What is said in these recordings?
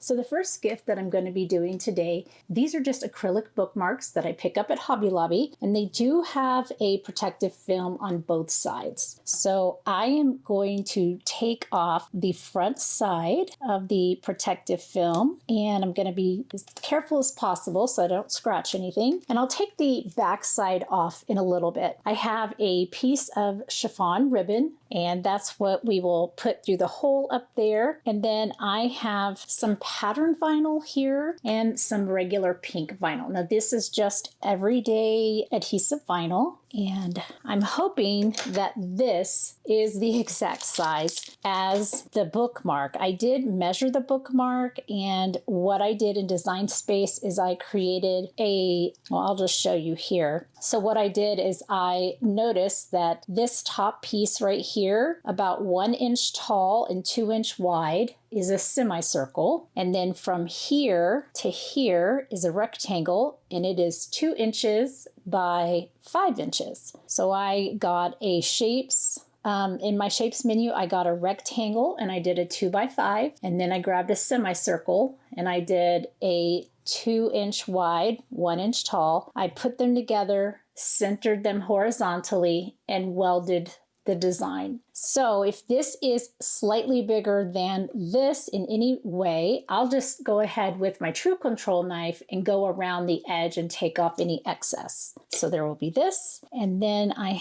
So the first gift that I'm going to be doing today, these are just acrylic bookmarks that I pick up at Hobby Lobby, and they do have a protective film on both sides. So I am going to take off the front side of the protective film, and I'm going to be as careful as possible so I don't scratch anything. And I'll take the back side off in a little bit. I have a piece of chiffon ribbon, and that's what we will put through the hole up there. And then I have some pattern vinyl here and some regular pink vinyl. Now this is just everyday adhesive vinyl, and I'm hoping that this is the exact size as the bookmark. I did measure the bookmark, and what I did in Design Space is I created well, I'll just show you here. So what I did is I noticed that this top piece right here, about 1 inch tall and 2 inch wide, is a semicircle. And then from here to here is a rectangle, and it is 2 inches by 5 inches. So I got a shapes, in my shapes menu, I got a rectangle and I did a 2 by 5. And then I grabbed a semicircle and I did a 2 inch wide, 1 inch tall. I put them together, centered them horizontally, and welded the design. So if this is slightly bigger than this in any way, I'll just go ahead with my True Control knife and go around the edge and take off any excess. So there will be this. And then I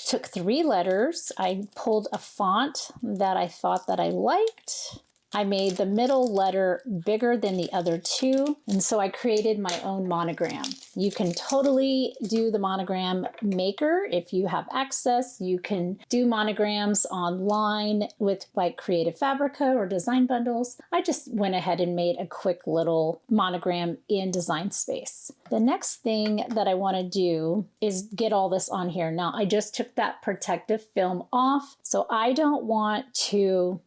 took 3 letters. I pulled a font that I thought that I liked. I made the middle letter bigger than the other 2, and so I created my own monogram. You can totally do the monogram maker if you have access. You can do monograms online with like Creative Fabrica or Design Bundles. I just went ahead and made a quick little monogram in Design Space. The next thing that I want to do is get all this on here. Now, I just took that protective film off, so I don't want to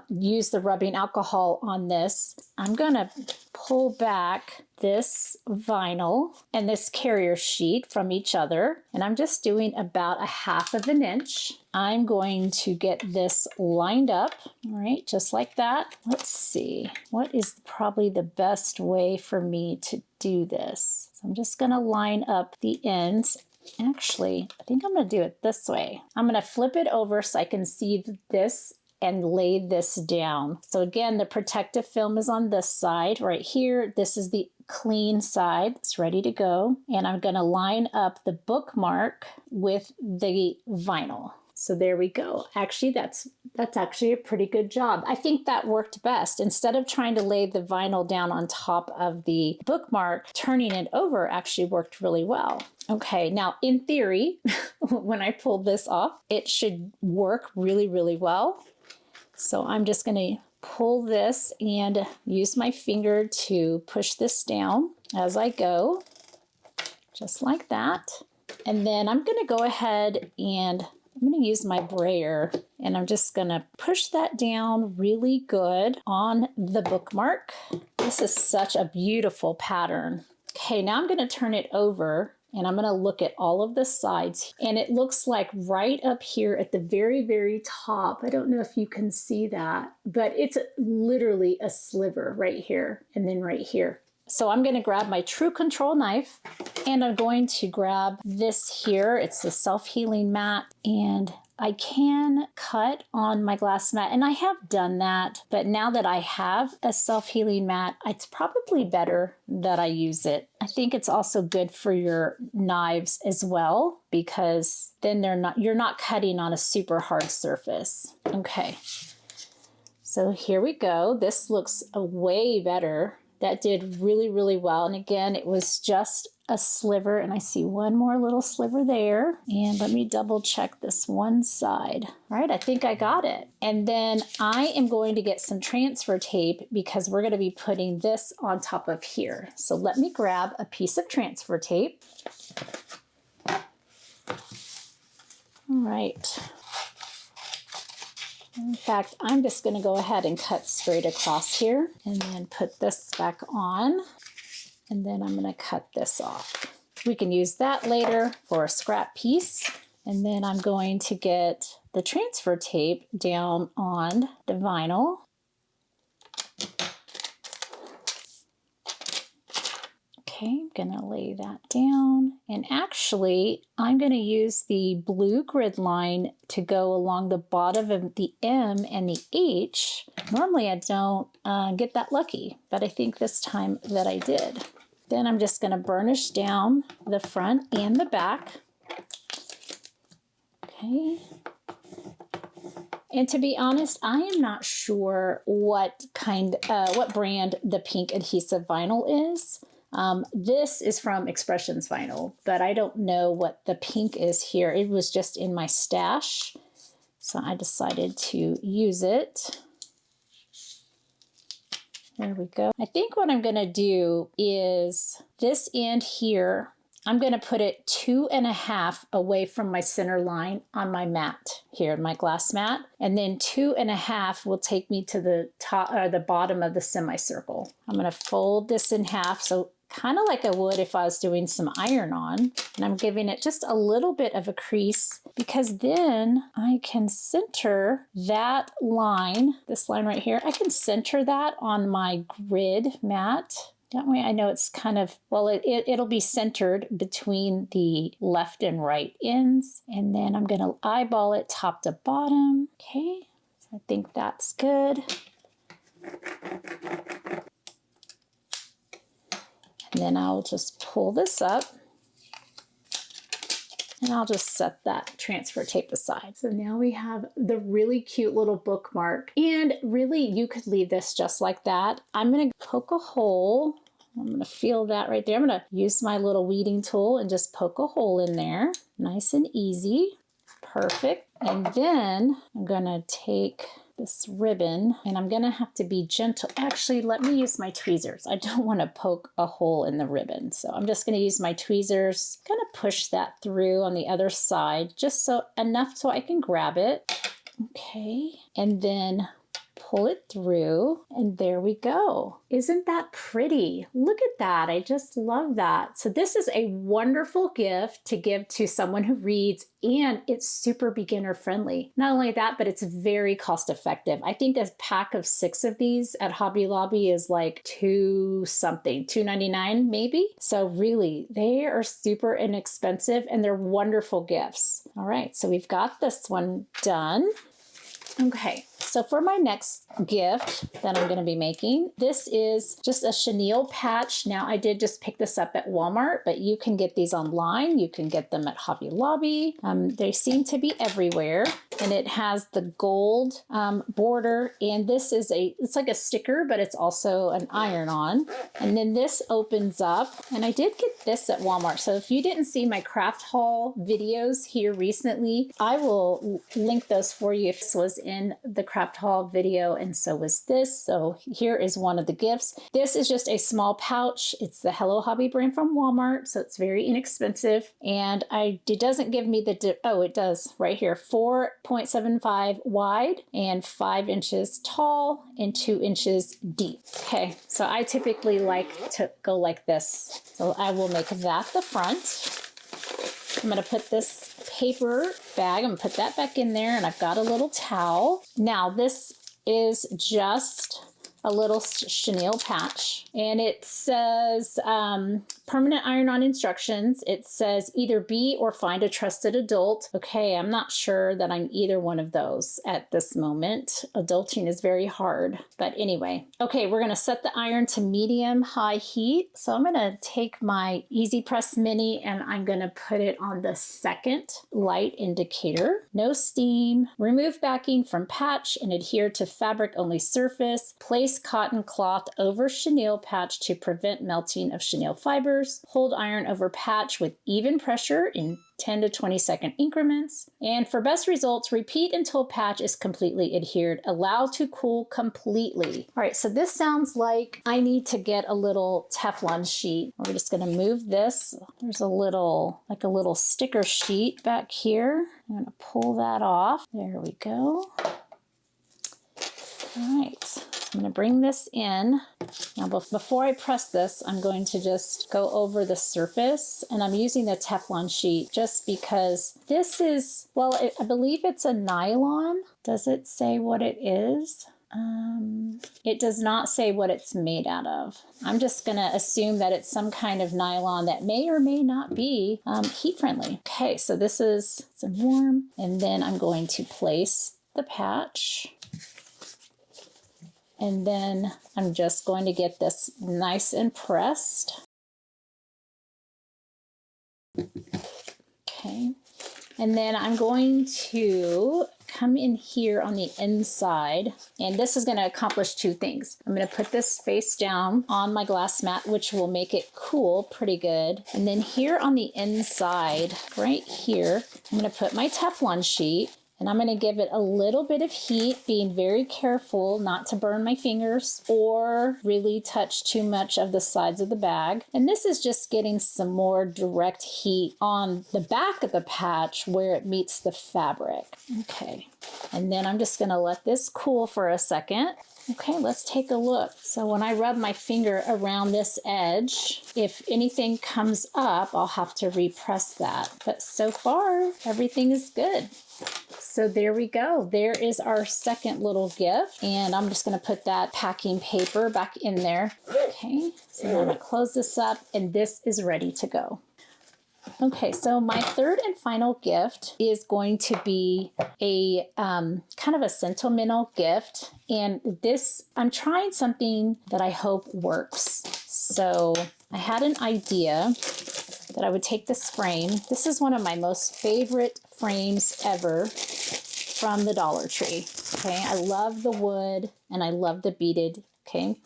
use the rubbing alcohol on this. I'm gonna pull back this vinyl and this carrier sheet from each other, and I'm just doing about 1/2 inch. I'm going to get this lined up, all right, just like that. Let's see, what is probably the best way for me to do this? So I'm just gonna line up the ends. Actually, I think I'm gonna do it this way. I'm gonna flip it over so I can see this and lay this down. So again, the protective film is on this side right here. This is the clean side. It's ready to go. And I'm gonna line up the bookmark with the vinyl. So there we go. Actually, that's actually a pretty good job. I think that worked best. Instead of trying to lay the vinyl down on top of the bookmark, turning it over actually worked really well. Okay, now in theory, when I pull this off, it should work really, really well. So I'm just going to pull this and use my finger to push this down as I go, just like that. And then I'm going to go ahead and I'm going to use my brayer, and I'm just going to push that down really good on the bookmark. This is such a beautiful pattern. Okay, now I'm going to turn it over, and I'm going to look at all of the sides, and it looks like right up here at the very, very top, I don't know if you can see that, but it's literally a sliver right here and then right here. So I'm going to grab my True Control knife, and I'm going to grab this here. It's the self-healing mat, and I can cut on my glass mat, and I have done that, but now that I have a self-healing mat, it's probably better that I use it. I think it's also good for your knives as well, because then you're not cutting on a super hard surface. Okay, so here we go. This looks way better. That did really, really well. And again, it was just a sliver, and I see one more little sliver there. And let me double check this one side. All right, I think I got it. And then I am going to get some transfer tape because we're going to be putting this on top of here. So let me grab a piece of transfer tape. All right. In fact, I'm just going to go ahead and cut straight across here and then put this back on. And then I'm going to cut this off. We can use that later for a scrap piece. And then I'm going to get the transfer tape down on the vinyl. Okay, I'm gonna lay that down. And actually, I'm gonna use the blue grid line to go along the bottom of the M and the H. Normally I don't get that lucky, but I think this time that I did. Then I'm just gonna burnish down the front and the back. Okay. And to be honest, I am not sure what brand the pink adhesive vinyl is. This is from Expressions Vinyl, but I don't know what the pink is here. It was just in my stash, so I decided to use it. There we go. I think what I'm gonna do is this end here, I'm gonna put it 2.5 away from my center line on my mat here, my glass mat. And then 2.5 will take me to the top or the bottom of the semicircle. I'm gonna fold this in half, so kind of like I would if I was doing some iron-on. And I'm giving it just a little bit of a crease because then I can center that line, this line right here, I can center that on my grid mat. That way I know it's kind of, well, it'll be centered between the left and right ends. And then I'm gonna eyeball it top to bottom. Okay, so I think that's good. And then I'll just pull this up and I'll just set that transfer tape aside. So now we have the really cute little bookmark, and really you could leave this just like that. I'm gonna poke a hole. I'm gonna feel that right there. I'm gonna use my little weeding tool and just poke a hole in there. Nice and easy. Perfect. And then I'm gonna take this ribbon and I'm gonna have to be gentle. Actually, let me use my tweezers. I don't want to poke a hole in the ribbon. So I'm just gonna use my tweezers, gonna push that through on the other side, just so enough so I can grab it. Okay, and then pull it through, and there we go. Isn't that pretty? Look at that. I just love that. So this is a wonderful gift to give to someone who reads, and it's super beginner friendly. Not only that, but it's very cost effective. I think a pack of 6 of these at Hobby Lobby is like $2.99 maybe. So really, they are super inexpensive and they're wonderful gifts. All right, so we've got this one done. Okay, so for my next gift that I'm going to be making, this is just a chenille patch. Now, I did just pick this up at Walmart, but you can get these online. You can get them at Hobby Lobby. They seem to be everywhere, and it has the gold border, and this is it's like a sticker, but it's also an iron-on. And then this opens up, and I did get this at Walmart. So if you didn't see my craft haul videos here recently, I will link those for you. This was in the craft haul video, and so was this. So here is one of the gifts. This is just a small pouch. It's the Hello Hobby brand from Walmart, so it's very inexpensive. And it doesn't give me oh, it does right here, 4.75 wide and 5 inches tall and 2 inches deep. Okay, so I typically like to go like this. So I will make that the front. I'm going to put this paper bag, I'm going to put that back in there, and I've got a little towel. Now, this is just a little chenille patch, and it says permanent iron-on instructions. It says either be or find a trusted adult. Okay, I'm not sure that I'm either one of those at this moment. Adulting is very hard, but anyway. Okay, we're gonna set the iron to medium-high heat. So I'm gonna take my Easy Press Mini and I'm gonna put it on the second light indicator. No steam. Remove backing from patch and adhere to fabric-only surface. Place cotton cloth over chenille patch to prevent melting of chenille fibers. Hold iron over patch with even pressure in 10 to 20 second increments. And for best results, repeat until patch is completely adhered. Allow to cool completely. All right, so this sounds like I need to get a little Teflon sheet. We're just gonna move this. There's a little sticker sheet back here. I'm gonna pull that off. There we go. All right. I'm going to bring this in. Now, before I press this, I'm going to just go over the surface, and I'm using the Teflon sheet just because this is, well, I believe it's a nylon. Does it say what it is? It does not say what it's made out of. I'm just gonna assume that it's some kind of nylon that may or may not be heat friendly. Okay, so this is some warm, and then I'm going to place the patch. And then I'm just going to get this nice and pressed. Okay, and then I'm going to come in here on the inside, and this is going to accomplish two things. I'm going to put this face down on my glass mat, which will make it cool pretty good. And then here on the inside, right here, I'm going to put my Teflon sheet. And I'm going to give it a little bit of heat, being very careful not to burn my fingers or really touch too much of the sides of the bag. And this is just getting some more direct heat on the back of the patch where it meets the fabric. Okay, and then I'm just going to let this cool for a second. Okay, let's take a look. So when I rub my finger around this edge, if anything comes up, I'll have to repress that. But so far, everything is good. So there we go. There is our second little gift. And I'm just going to put that packing paper back in there. Okay, so I'm going to close this up, and this is ready to go. Okay, so my third and final gift is going to be a kind of a sentimental gift. And this, I'm trying something that I hope works. So I had an idea that I would take this frame. This is one of my most favorite frames ever from the Dollar Tree. Okay, I love the wood and I love the beaded. Okay,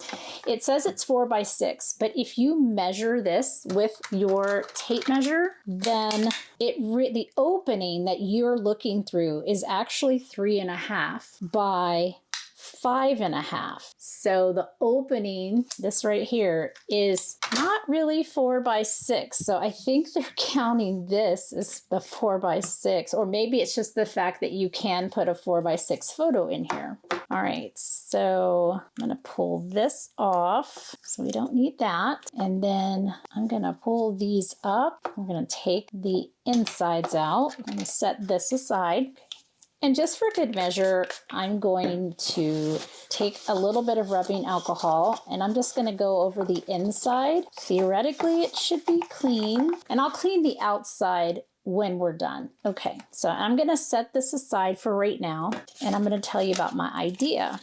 it says it's 4 by 6, but if you measure this with your tape measure, then the opening that you're looking through is actually 3.5 by 5.5. So the opening, this right here, is not really 4 by 6. So I think they're counting this as the 4 by 6, or maybe it's just the fact that you can put a 4 by 6 photo in here. All right, so I'm gonna pull this off, so we don't need that. And then I'm gonna pull these up. I'm gonna take the insides out. I'm gonna set this aside. And just for good measure, I'm going to take a little bit of rubbing alcohol, and I'm just going to go over the inside. Theoretically, it should be clean, and I'll clean the outside when we're done. Okay, so I'm going to set this aside for right now, and I'm going to tell you about my idea,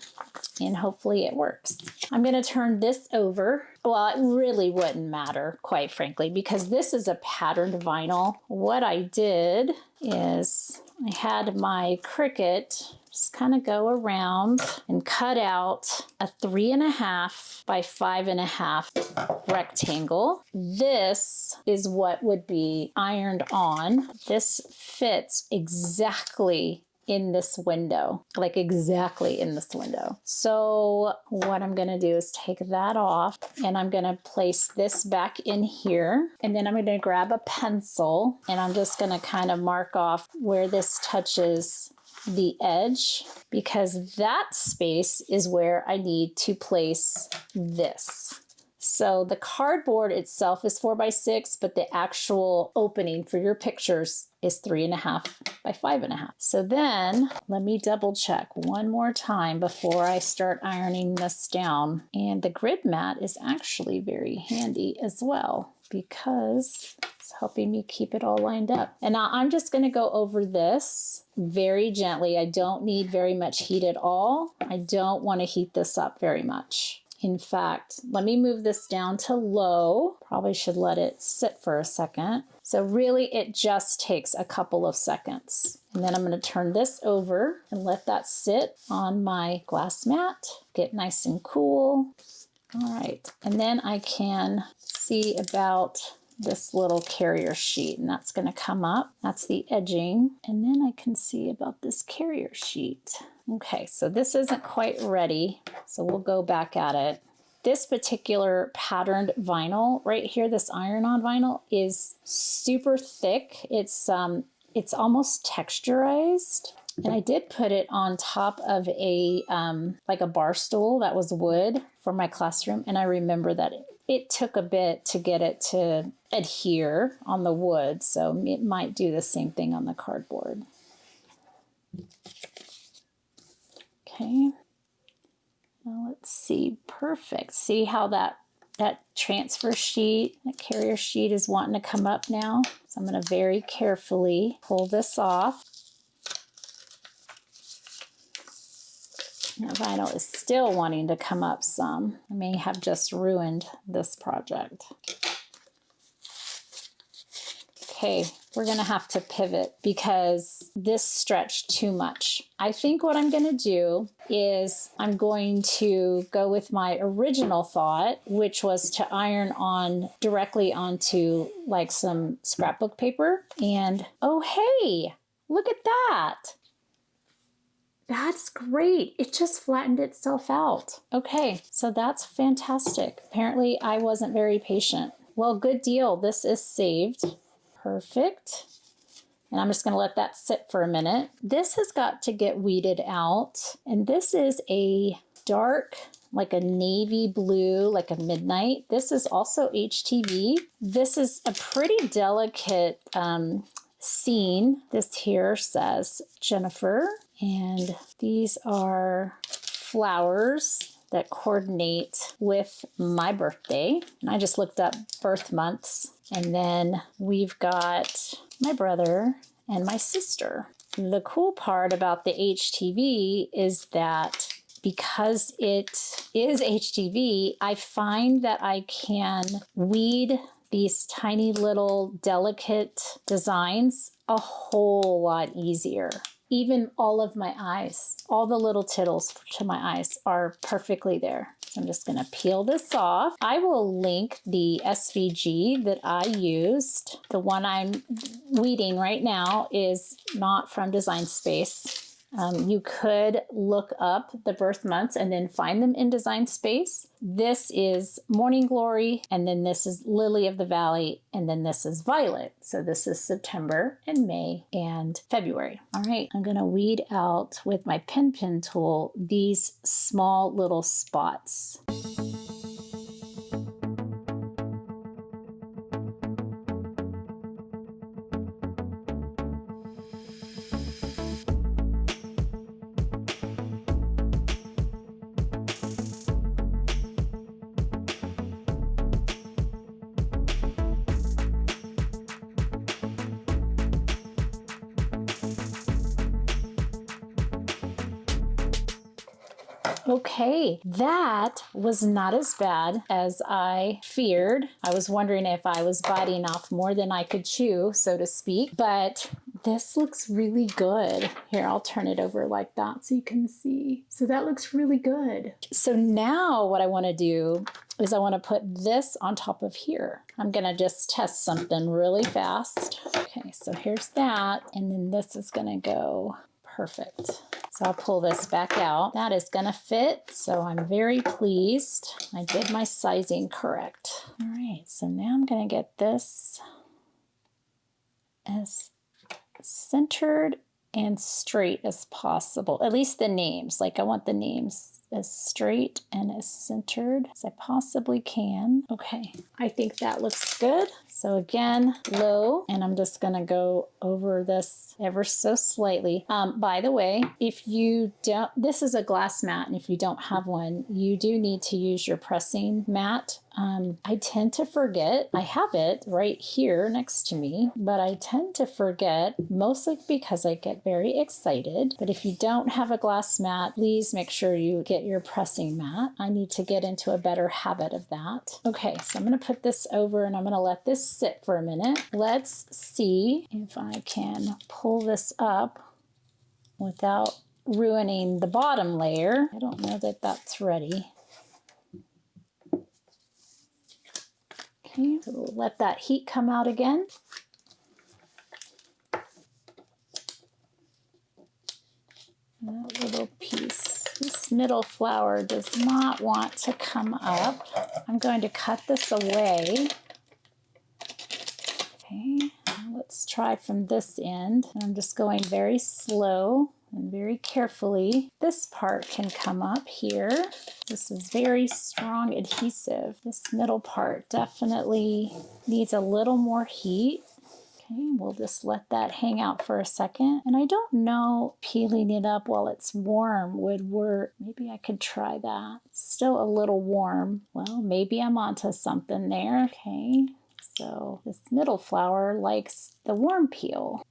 and hopefully it works. I'm going to turn this over. Well, it really wouldn't matter, quite frankly, because this is a patterned vinyl. What I did is I had my Cricut just kind of go around and cut out a 3.5 by 5.5 rectangle. This is what would be ironed on. This fits exactly in this window, like exactly in this window. So what I'm gonna do is take that off, and I'm gonna place this back in here, and then I'm gonna grab a pencil, and I'm just gonna kind of mark off where this touches the edge, because that space is where I need to place this. So the cardboard itself is 4 by 6, but the actual opening for your pictures is 3.5 by 5.5. So then let me double check one more time before I start ironing this down. And the grid mat is actually very handy as well, because it's helping me keep it all lined up. And now I'm just going to go over this very gently. I don't need very much heat at all. I don't want to heat this up very much. In fact, let me move this down to low. Probably should let it sit for a second. So really it just takes a couple of seconds. And then I'm going to turn this over and let that sit on my glass mat, get nice and cool. All right, and then I can see about this little carrier sheet, and that's going to come up. That's the edging. And then I can see about this carrier sheet. Okay, so this isn't quite ready, so we'll go back at it. This particular patterned vinyl right here, this iron-on vinyl, is super thick. It's almost texturized. And I did put it on top of a like a bar stool that was wood for my classroom, and I remember that it took a bit to get it to adhere on the wood, so it might do the same thing on the cardboard. Okay, Let's see, perfect. See how that transfer sheet, that carrier sheet is wanting to come up now. So I'm going to very carefully pull this off. Now vinyl is still wanting to come up some. I may have just ruined this project. Okay, we're gonna have to pivot because this stretched too much. I think what I'm gonna do is I'm going to go with my original thought, which was to iron on directly onto like some scrapbook paper. And oh, hey, look at that. That's great. It just flattened itself out. Okay, so that's fantastic. Apparently I wasn't very patient. Well, good deal. This is saved. Perfect. And I'm just going to let that sit for a minute. This has got to get weeded out. And this is a dark, like a navy blue, like a midnight. This is also HTV. This is a pretty delicate scene. This here says Jennifer. And these are flowers that coordinate with my birthday. And I just looked up birth months. And then we've got my brother and my sister. The cool part about the HTV is that because it is HTV, I find that I can weed these tiny little delicate designs a whole lot easier. Even all of my eyes, all the little tittles to my eyes are perfectly there. So I'm just going to peel this off. I will link the SVG that I used. The one I'm weeding right now is not from Design Space. You could look up the birth months and then find them in Design Space. This is Morning Glory, and then this is Lily of the Valley, and then this is Violet. So this is September and May and February. All right, I'm gonna weed out with my pen tool these small little spots. Okay, that was not as bad as I feared. I was wondering if I was biting off more than I could chew, so to speak, but this looks really good. Here, I'll turn it over like that so you can see. So that looks really good. So now what I want to do is I want to put this on top of here. I'm going to just test something really fast. Okay, so here's that, and then this is going to go perfect. So I'll pull this back out. That is gonna fit, so I'm very pleased. I did my sizing correct. All right, so now I'm gonna get this as centered and straight as possible. At least the names, like I want the names as straight and as centered as I possibly can. Okay, I think that looks good. So again, low, and I'm just gonna go over this ever so slightly. By the way, if you don't, this is a glass mat, and if you don't have one, you do need to use your pressing mat. I tend to forget, I have it right here next to me, but I tend to forget, mostly because I get very excited. But if you don't have a glass mat, please make sure you get your pressing mat. I need to get into a better habit of that. Okay, so I'm gonna put this over and I'm gonna let this sit for a minute. Let's see if I can pull this up without ruining the bottom layer. I don't know that that's ready. Okay, so we'll let that heat come out again. That little piece, this middle flower does not want to come up. I'm going to cut this away. Okay, now let's try from this end. I'm just going very slow and very carefully. This part can come up here. This is very strong adhesive. This middle part definitely needs a little more heat. Okay, we'll just let that hang out for a second. And I don't know, peeling it up while it's warm would work. Maybe I could try that. Still a little warm. Well, maybe I'm onto something there. Okay, so this middle flower likes the warm peel.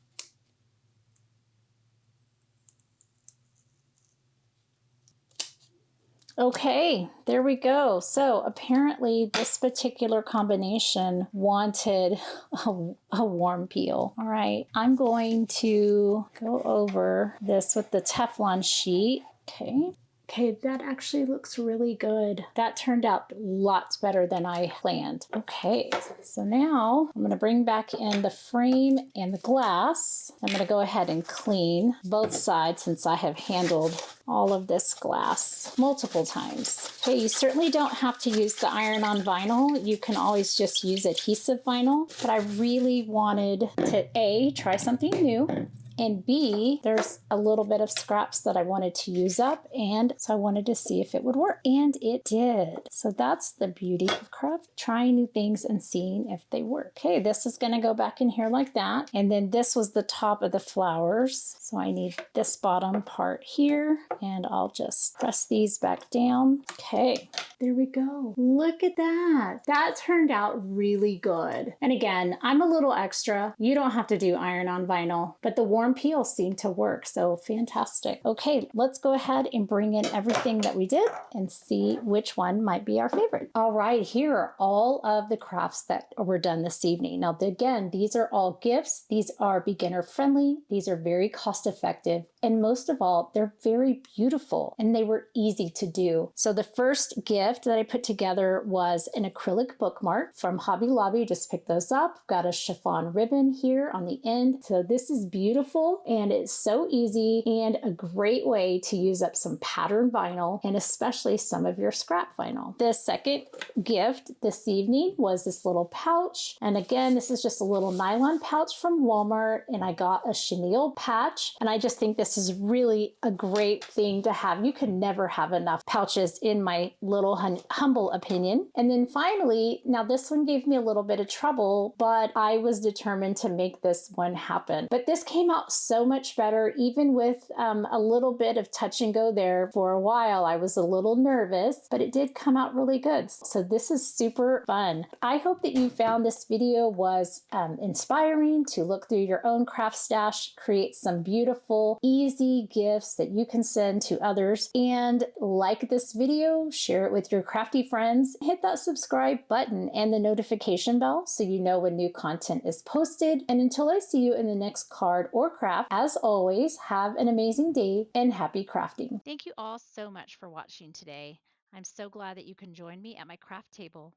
Okay, there we go. So apparently this particular combination wanted a warm peel. All right, I'm going to go over this with the Teflon sheet. Okay. Okay, that actually looks really good. That turned out lots better than I planned. Okay, so now I'm gonna bring back in the frame and the glass. I'm gonna go ahead and clean both sides since I have handled all of this glass multiple times. Okay, you certainly don't have to use the iron-on vinyl. You can always just use adhesive vinyl, but I really wanted to A, try something new, and B, there's a little bit of scraps that I wanted to use up, and so I wanted to see if it would work, and it did. So that's the beauty of craft, trying new things and seeing if they work. Okay, this is gonna go back in here like that, and then this was the top of the flowers, so I need this bottom part here, and I'll just press these back down. Okay, there we go. Look at that. That turned out really good. And again, I'm a little extra. You don't have to do iron-on vinyl, but the warm peel seemed to work, so fantastic. Okay, let's go ahead and bring in everything that we did and see which one might be our favorite. All right, here are all of the crafts that were done this evening. Now, again, these are all gifts. These are beginner friendly. These are very cost effective. And most of all, they're very beautiful and they were easy to do. So the first gift that I put together was an acrylic bookmark from Hobby Lobby. Just picked those up. Got a chiffon ribbon here on the end. So this is beautiful and it's so easy and a great way to use up some pattern vinyl and especially some of your scrap vinyl. The second gift this evening was this little pouch. And again, this is just a little nylon pouch from Walmart and I got a chenille patch. And I just think this is really a great thing to have. You can never have enough pouches in my little humble opinion. And then finally, now this one gave me a little bit of trouble, but I was determined to make this one happen. But this came out so much better, even with a little bit of touch and go there. For a while, I was a little nervous, but it did come out really good. So this is super fun. I hope that you found this video was inspiring to look through your own craft stash, create some beautiful, easy gifts that you can send to others. And like this video, share it with your crafty friends, hit that subscribe button and the notification bell so you know when new content is posted. And until I see you in the next card or craft, as always, have an amazing day and happy crafting. Thank you all so much for watching today. I'm so glad that you can join me at my craft table.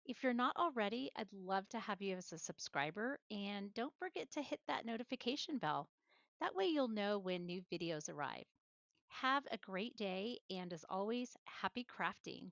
If you're not already, I'd love to have you as a subscriber and don't forget to hit that notification bell. That way you'll know when new videos arrive. Have a great day and as always, happy crafting.